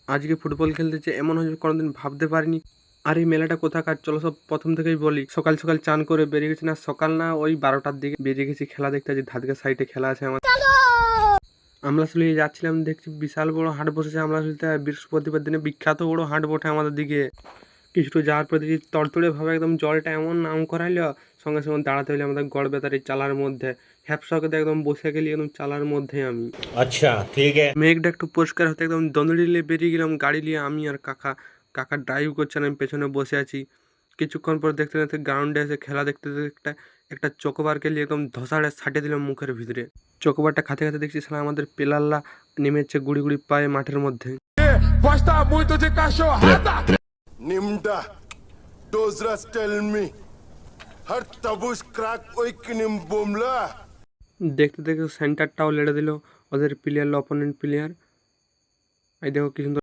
আজকে ফুটবল খেলতেছে এমন হয়েছে কোনোদিন ভাবতে পারিনি। আর এই মেলাটা কোথাকার চলো সব প্রথম থেকেই বলি। সকাল সকাল চান করে বেরিয়ে গেছি, না সকাল না ওই 12টার দিকে বেরিয়ে গেছি খেলা দেখতে। যে ধারকে সাইডে খেলা আছে আমার, আমরা আসলে যাচ্ছিলাম, দেখছি বিশাল বড় হাট বসেছে। আমরা আসলে বৃহস্পতিবার দিনে বিখ্যাত বড় হাট বটে আমাদের দিকে। কিছুটা যাওয়ার পরে দেখি তড়তড়ে ভাবে একদম জলটা এমন নাম করাইলো, সঙ্গে সঙ্গে দাঁড়াতে হইলে আমাদের গড় বেতার এই চালার মধ্যে হ্যাপসাকে একদম বসে গেলি একদম চালার মধ্যে আমি। अच्छा ठीक है। মেঘটা একটু পরিষ্কার হতে একদম দন্দড়ি নিয়ে বেরিয়ে গেলাম গাড়ি নিয়ে, আমি আর কাকা। কাকা ড্রাইভ করছেন, আমি পেছনে বসে আছি। কিছুক্ষণ পর দেখতে দেখতে গ্রাউন্ডে এসে খেলা দেখতে দেখতে একটা চকোবারকে নিয়ে একদম ধসাড়ে ছাটিয়ে দিলাম মুখের ভিতরে। চকোবারটা খাতে খাতে দেখছি সালা আমাদের পেলাল্লা নেমেছে গুড়ি গুড়ি পায়ে মাঠের মধ্যে। Gosta muito de cachorrada. Nimda, those rats tell me. Har tabush crack oikinim bomla. দেখতে দেখতে সেন্টারটাও লেড়ে দিল ওদের প্লেয়ার, অপোনেন্ট প্লেয়ার। এই দেখো কি সুন্দর